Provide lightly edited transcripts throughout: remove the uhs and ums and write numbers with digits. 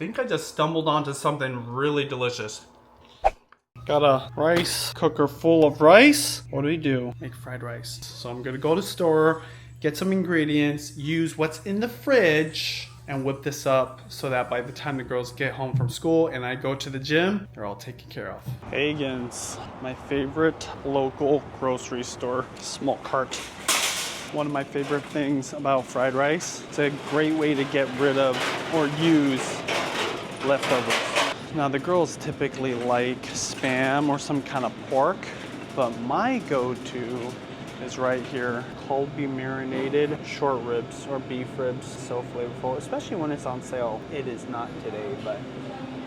think I just stumbled onto something really delicious. Got a rice cooker full of rice. What do? Make fried rice. So I'm gonna go to the store, get some ingredients, use what's in the fridge, and whip this up so that by the time the girls get home from school and I go to the gym, they're all taken care of. Hagen's, my favorite local grocery store, small cart. One of my favorite things about fried rice, it's a great way to get rid of or use leftovers. Now the girls typically like Spam or some kind of pork, but my go-to is right here, Colby marinated short ribs or beef ribs. So flavorful, especially when it's on sale. It is not today, but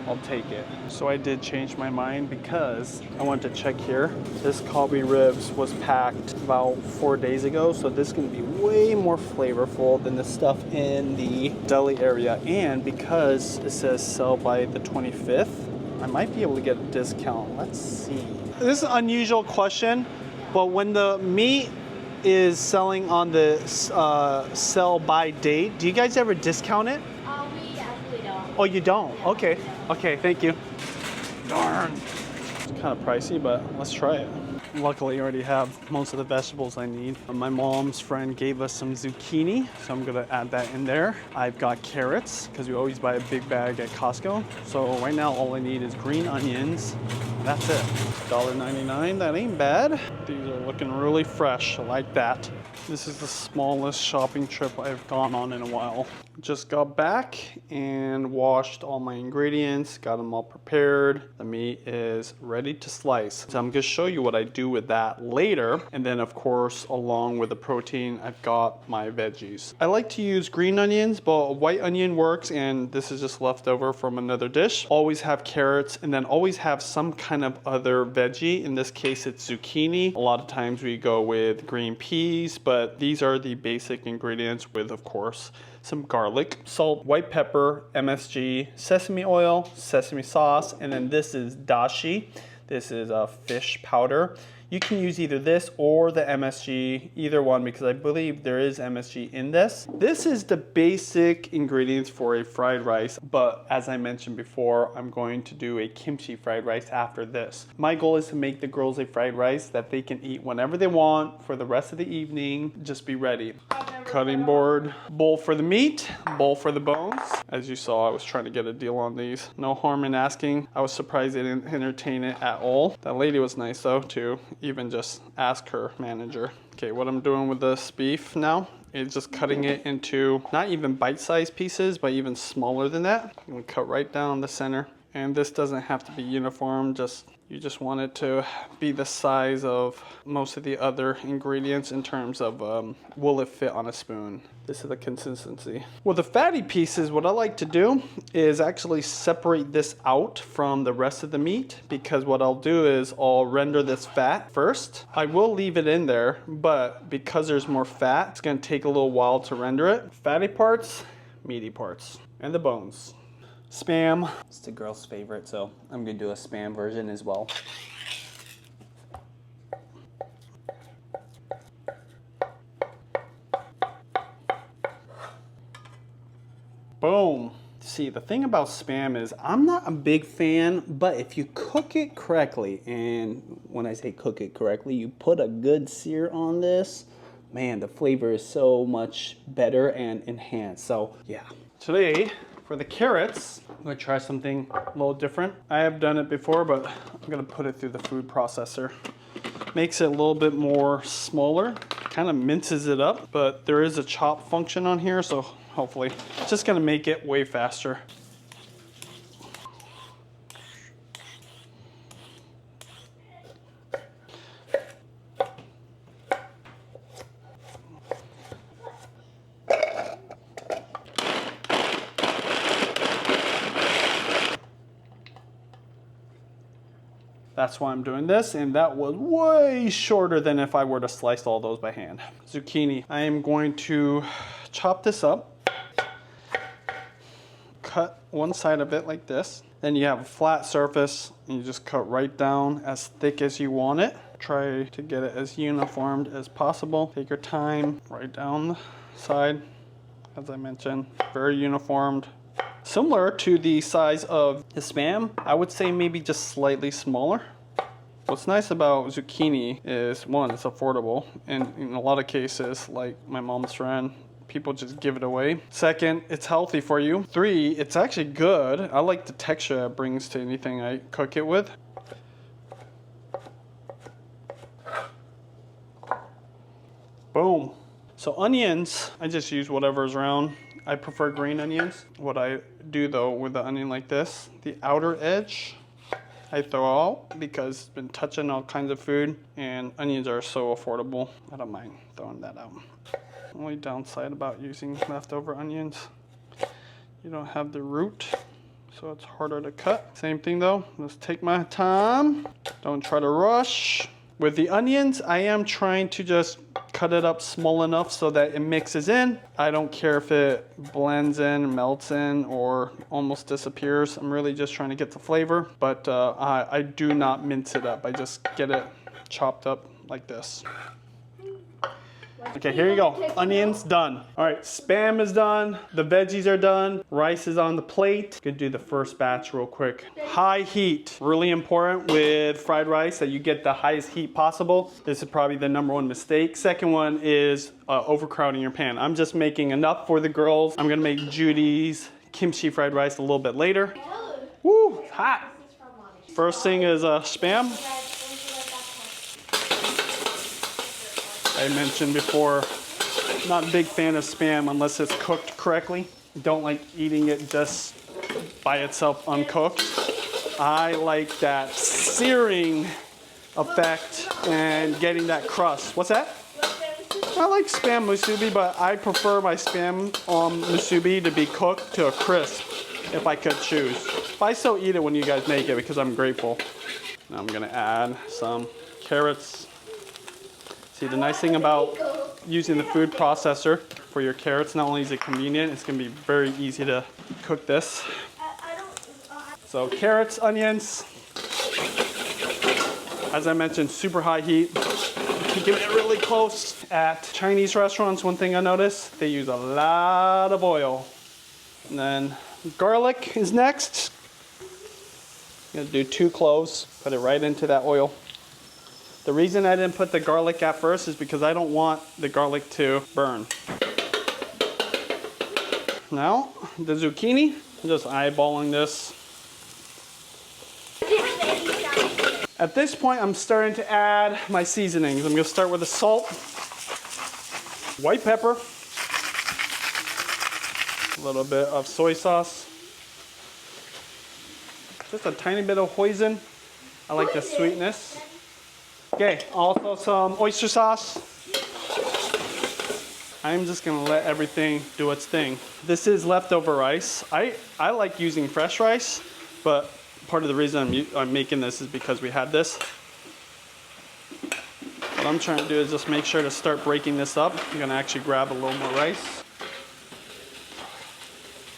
I'll take it. So I did change my mind because I went to check here. This Colby ribs was packed about 4 days ago, so this is gonna be way more flavorful than the stuff in the deli area. And because it says sell by the 25th, I might be able to get a discount. Let's see. This is an unusual question, but when the meat is selling on the sell by date, do you guys ever discount it? We actually don't. Oh, you don't? Okay. Okay, thank you. Darn. It's kind of pricey, but let's try it. Luckily, I already have most of the vegetables I need. My mom's friend gave us some zucchini, so I'm gonna add that in there. I've got carrots, because we always buy a big bag at Costco. So right now, all I need is green onions. That's it. $1.99, that ain't bad. These are looking really fresh, I like that. This is the smallest shopping trip I've gone on in a while. Just got back and washed all my ingredients, got them all prepared. The meat is ready to slice. So I'm gonna show you what I do with that later. And then of course, along with the protein, I've got my veggies. I like to use green onions, but white onion works, and this is just leftover from another dish. Always have carrots, and then always have some kind of other veggie. In this case, it's zucchini. A lot of times we go with green peas, but these are the basic ingredients with, of course, some garlic, salt, white pepper, MSG, sesame oil, sesame sauce, and then this is dashi. This is a fish powder. You can use either this or the MSG, either one, because I believe there is MSG in this. This is the basic ingredients for a fried rice, but as I mentioned before, I'm going to do a kimchi fried rice after this. My goal is to make the girls a fried rice that they can eat whenever they want for the rest of the evening. Just be ready. Cutting board, bowl for the meat, bowl for the bones. As you saw, I was trying to get a deal on these. No harm in asking. I was surprised they didn't entertain it at all. That lady was nice though, to even just ask her manager. Okay, what I'm doing with this beef now is just cutting it into not even bite-sized pieces, but even smaller than that. I'm gonna cut right down the center. And this doesn't have to be uniform, you just want it to be the size of most of the other ingredients in terms of will it fit on a spoon. This is the consistency. With the fatty pieces, what I like to do is actually separate this out from the rest of the meat, because what I'll do is I'll render this fat first. I will leave it in there, but because there's more fat, it's gonna take a little while to render it. Fatty parts, meaty parts, and the bones. Spam. It's the girl's favorite, so I'm gonna do a Spam version as well. Boom. See, the thing about Spam is I'm not a big fan, but if you cook it correctly, and when I say cook it correctly, you put a good sear on this, man, the flavor is so much better and enhanced. So yeah. Today, for the carrots, I'm gonna try something a little different. I have done it before, but I'm gonna put it through the food processor. Makes it a little bit more smaller, kind of minces it up, but there is a chop function on here, so hopefully it's just gonna make it way faster. That's why I'm doing this, and that was way shorter than if I were to slice all those by hand. Zucchini. I am going to chop this up, cut one side of it like this. Then you have a flat surface, and you just cut right down as thick as you want it. Try to get it as uniformed as possible. Take your time, right down the side, as I mentioned, very uniformed. Similar to the size of the Spam, I would say maybe just slightly smaller. What's nice about zucchini is, one, it's affordable, and in a lot of cases, like my mom's friend, people just give it away. Second, it's healthy for you. 3, it's actually good. I like the texture it brings to anything I cook it with. Boom. So onions, I just use whatever's around. I prefer green onions. What I do though with the onion like this, the outer edge, I throw out because it's been touching all kinds of food, and onions are so affordable. I don't mind throwing that out. Only downside about using leftover onions, you don't have the root, so it's harder to cut. Same thing though, let's take my time. Don't try to rush. With the onions, I am trying to just cut it up small enough so that it mixes in. I don't care if it blends in, melts in, or almost disappears. I'm really just trying to get the flavor, but I do not mince it up. I just get it chopped up like this. Okay, here you go. Onions done. All right, Spam is done. The veggies are done. Rice is on the plate. Gonna do the first batch real quick. High heat, really important with fried rice that you get the highest heat possible. This is probably the #1 mistake. Second one is overcrowding your pan. I'm just making enough for the girls. I'm gonna make Judy's kimchi fried rice a little bit later. Woo, it's hot. First thing is Spam. I mentioned before, not a big fan of Spam unless it's cooked correctly. Don't like eating it just by itself uncooked. I like that searing effect and getting that crust. What's that? I like Spam musubi, but I prefer my Spam musubi to be cooked to a crisp if I could choose. But I still eat it when you guys make it because I'm grateful. Now I'm gonna add some carrots. See, the nice thing about using the food processor for your carrots, not only is it convenient, it's gonna be very easy to cook this. So carrots, onions, as I mentioned, super high heat. Give it really close. At Chinese restaurants, one thing I noticed, they use a lot of oil. And then garlic is next. I'm gonna do 2 cloves, put it right into that oil. The reason I didn't put the garlic at first is because I don't want the garlic to burn. Now, the zucchini, I'm just eyeballing this. At this point, I'm starting to add my seasonings. I'm gonna start with the salt, white pepper, a little bit of soy sauce, just a tiny bit of hoisin. I like the sweetness. Okay, also some oyster sauce. I'm just gonna let everything do its thing. This is leftover rice. I like using fresh rice, but part of the reason I'm making this is because we had this. What I'm trying to do is just make sure to start breaking this up. I'm gonna actually grab a little more rice.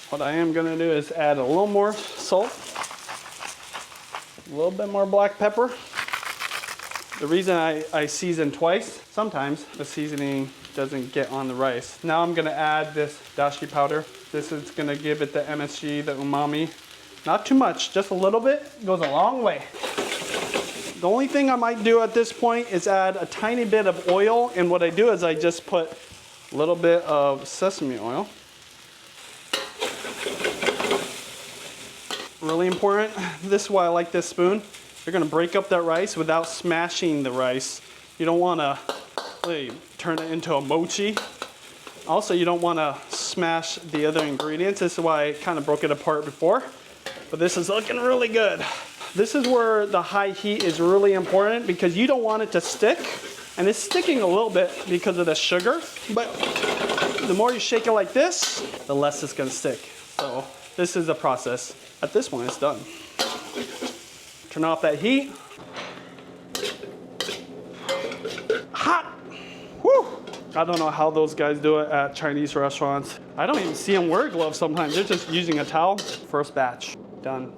What I am gonna do is add a little more salt, a little bit more black pepper. The reason I season twice, sometimes the seasoning doesn't get on the rice. Now I'm gonna add this dashi powder. This is gonna give it the MSG, the umami. Not too much, just a little bit, goes a long way. The only thing I might do at this point is add a tiny bit of oil, and what I do is I just put a little bit of sesame oil. Really important, this is why I like this spoon. You're gonna break up that rice without smashing the rice. You don't wanna really turn it into a mochi. Also, you don't wanna smash the other ingredients. This is why I kind of broke it apart before. But this is looking really good. This is where the high heat is really important because you don't want it to stick. And it's sticking a little bit because of the sugar. But the more you shake it like this, the less it's gonna stick. So this is the process. At this point, it's done. Turn off that heat. Hot! Woo! I don't know how those guys do it at Chinese restaurants. I don't even see them wear gloves sometimes. They're just using a towel. First batch, done.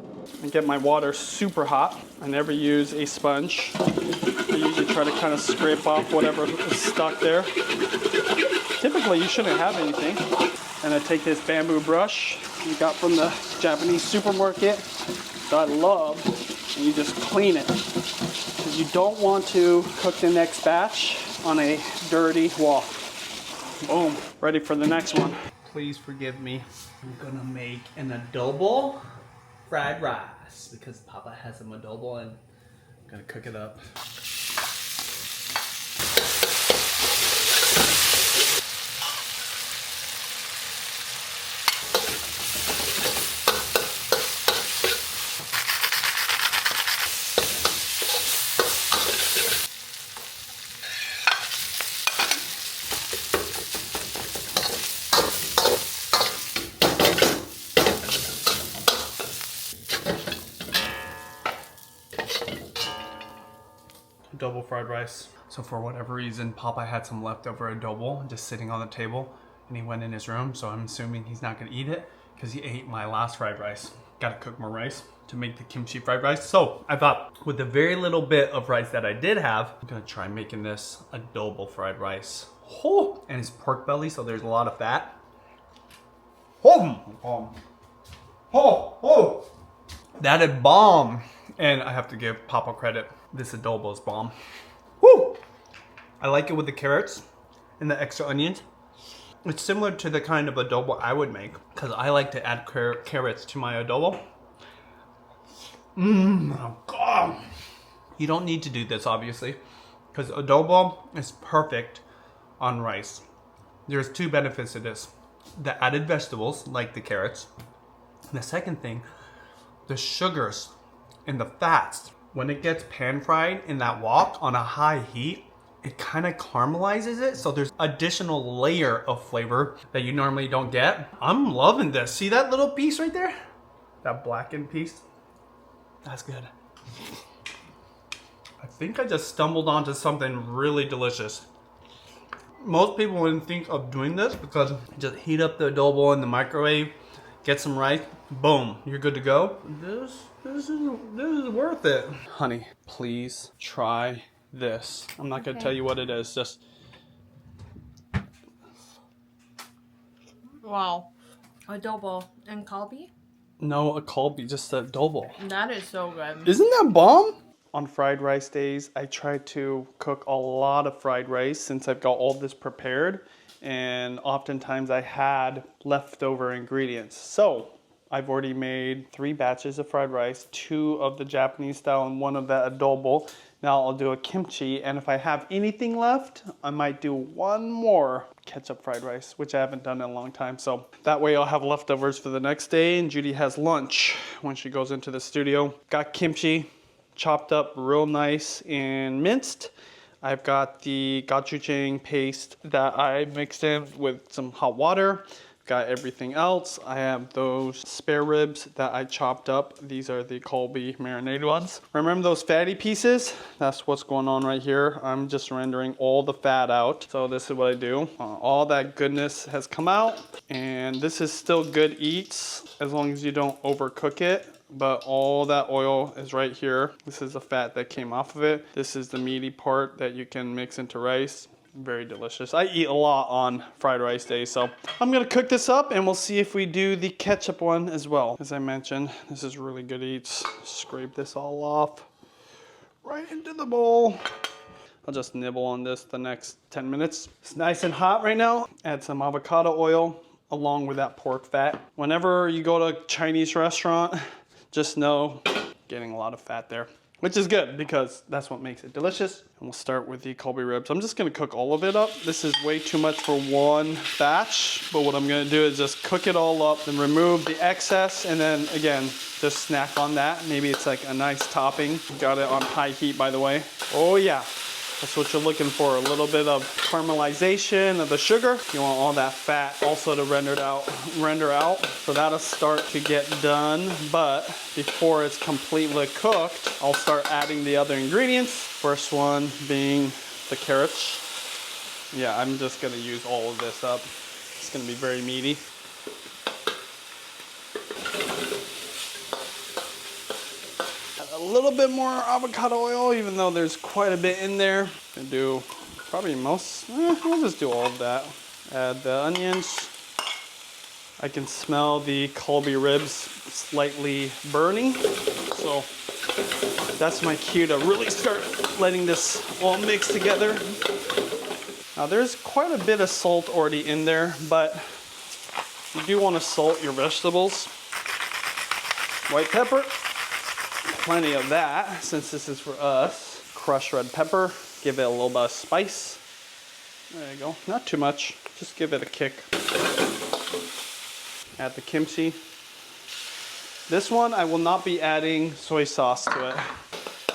I get my water super hot. I never use a sponge. I usually try to kind of scrape off whatever is stuck there. Typically, you shouldn't have anything. And I take this bamboo brush we got from the Japanese supermarket that I love. And you just clean it. Because you don't want to cook the next batch on a dirty wok. Boom, ready for the next one. Please forgive me. I'm gonna make an adobo fried rice because Papa has some adobo and I'm gonna cook it up. Adobo fried rice. So for whatever reason, Papa had some leftover adobo just sitting on the table and he went in his room. So I'm assuming he's not gonna eat it because he ate my last fried rice. Gotta cook more rice to make the kimchi fried rice. So I thought with the very little bit of rice that I did have, I'm gonna try making this adobo fried rice. Oh, and it's pork belly, so there's a lot of fat. That is bomb. And I have to give Papa credit. This adobo is bomb. Woo! I like it with the carrots and the extra onions. It's similar to the kind of adobo I would make because I like to add carrots to my adobo. Oh God. You don't need to do this obviously because adobo is perfect on rice. There's two benefits to this. The added vegetables like the carrots. And the second thing, the sugars and the fats. When it gets pan fried in that wok on a high heat, it kind of caramelizes it. So there's additional layer of flavor that you normally don't get. I'm loving this. See that little piece right there? That blackened piece? That's good. I think I just stumbled onto something really delicious. Most people wouldn't think of doing this because you just heat up the adobo in the microwave, get some rice, boom, you're good to go. This is worth it. Honey, please try this. I'm not gonna tell you what it is, just. Wow. Adobo and kalbi? No, a kalbi, just a adobo. That is so good. Isn't that bomb? On fried rice days, I try to cook a lot of fried rice since I've got all this prepared. And oftentimes I had leftover ingredients. So I've already made 3 batches of fried rice, 2 of the Japanese style and 1 of that adobo. Now I'll do a kimchi, and if I have anything left, I might do 1 more ketchup fried rice, which I haven't done in a long time. So that way I'll have leftovers for the next day, and Judy has lunch when she goes into the studio. Got kimchi chopped up real nice and minced. I've got the gochujang paste that I mixed in with some hot water. Got everything else. I have those spare ribs that I chopped up. These are the Colby marinated ones. Remember those fatty pieces? That's what's going on right here. I'm just rendering all the fat out. So this is what I do. All that goodness has come out, and this is still good eats as long as you don't overcook it. But all that oil is right here. This is the fat that came off of it. This is the meaty part that you can mix into rice. Very delicious. I eat a lot on fried rice days, so I'm gonna cook this up and we'll see if we do the ketchup one as well. As I mentioned, this is really good eats. Scrape this all off right into the bowl. I'll just nibble on this the next 10 minutes. It's nice and hot right now. Add some avocado oil along with that pork fat. Whenever you go to a Chinese restaurant, just know getting a lot of fat there. Which is good because that's what makes it delicious. And we'll start with the Colby ribs. I'm just gonna cook all of it up. This is way too much for one batch, but what I'm gonna do is just cook it all up, then remove the excess, and then again, just snack on that. Maybe it's like a nice topping. Got it on high heat, by the way. Oh yeah, that's what you're looking for. A little bit of caramelization of the sugar. You want all that fat also to render out. So that'll start to get done. But before it's completely cooked, I'll start adding the other ingredients. First one being the carrots. Yeah, I'm just gonna use all of this up. It's gonna be very meaty. A little bit more avocado oil, even though there's quite a bit in there. Gonna do probably we'll just do all of that. Add the onions. I can smell the Colby ribs slightly burning. So that's my cue to really start letting this all mix together. Now there's quite a bit of salt already in there, but you do want to salt your vegetables. White pepper, plenty of that since this is for us. Crushed red pepper, give it a little bit of spice. There you go, not too much, just give it a kick. Add the kimchi. This one I will not be adding soy sauce to it.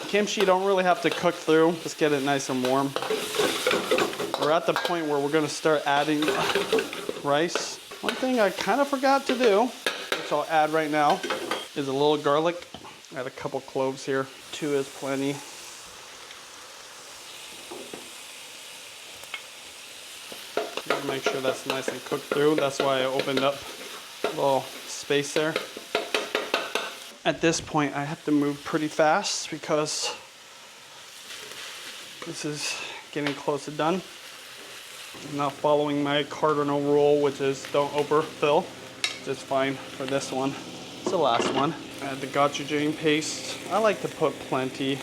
Kimchi you don't really have to cook through, just get it nice and warm. We're at the point where we're gonna start adding rice. One thing I kind of forgot to do, which I'll add right now, is a little garlic. Add a couple cloves here. 2 is plenty. Make sure that's nice and cooked through. That's why I opened up a little space there. At this point, I have to move pretty fast because this is getting close to done. I'm not following my cardinal rule, which is don't overfill. Just fine for this one. It's the last one. Add the gochujang paste. I like to put plenty.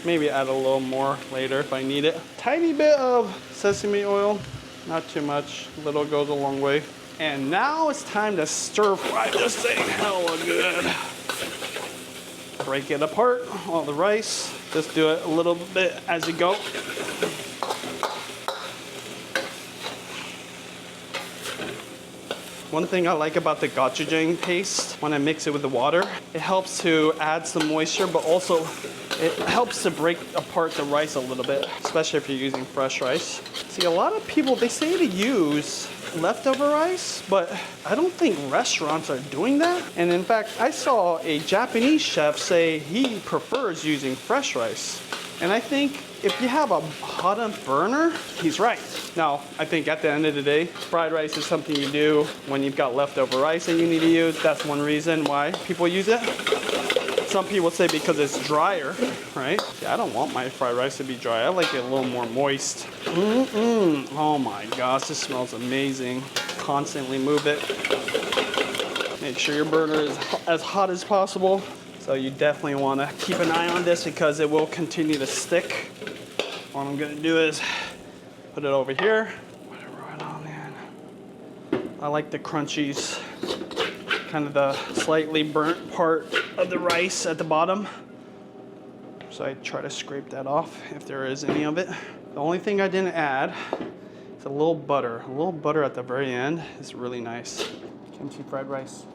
Maybe add a little more later if I need it. Tiny bit of sesame oil. Not too much. Little goes a long way. And now it's time to stir fry this thing hella good. Break it apart, all the rice. Just do it a little bit as you go. One thing I like about the gochujang paste, when I mix it with the water, it helps to add some moisture, but also it helps to break apart the rice a little bit, especially if you're using fresh rice. See, a lot of people, they say to use leftover rice, but I don't think restaurants are doing that. And in fact, I saw a Japanese chef say he prefers using fresh rice. And I think if you have a hot enough burner, he's right. Now, I think at the end of the day, fried rice is something you do when you've got leftover rice that you need to use. That's one reason why people use it. Some people say because it's drier, right? See, I don't want my fried rice to be dry. I like it a little more moist. Oh my gosh, this smells amazing. Constantly move it. Make sure your burner is as hot as possible. So you definitely want to keep an eye on this because it will continue to stick. What I'm gonna do is put it over here. Put it right on in. I like the crunchies, kind of the slightly burnt part of the rice at the bottom. So I try to scrape that off if there is any of it. The only thing I didn't add is a little butter. A little butter at the very end is really nice. Kimchi fried rice.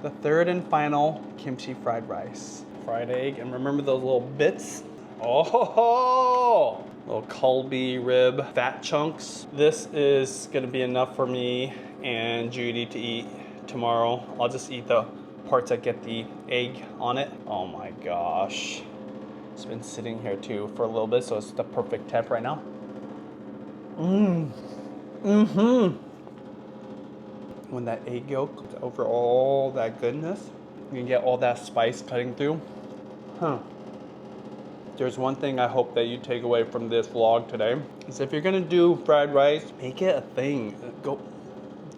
The third and final kimchi fried rice. Fried egg, and remember those little bits? Oh, little Colby rib fat chunks. This is gonna be enough for me and Judy to eat tomorrow. I'll just eat the parts that get the egg on it. Oh my gosh. It's been sitting here too for a little bit, so it's the perfect temp right now. When that egg yolk comes over all that goodness, you can get all that spice cutting through. There's one thing I hope that you take away from this vlog today, is if you're gonna do fried rice, make it a thing. Go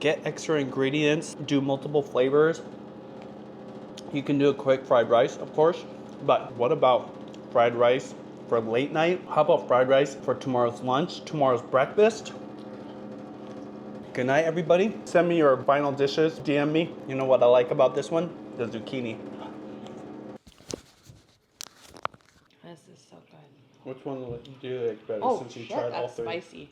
get extra ingredients, do multiple flavors. You can do a quick fried rice, of course, but what about fried rice for late night? How about fried rice for tomorrow's lunch, tomorrow's breakfast? Good night, everybody. Send me your final dishes, DM me. You know what I like about this one? The zucchini. This is so good. Which one do you like better Oh, since you shit, tried all that's three? spicy.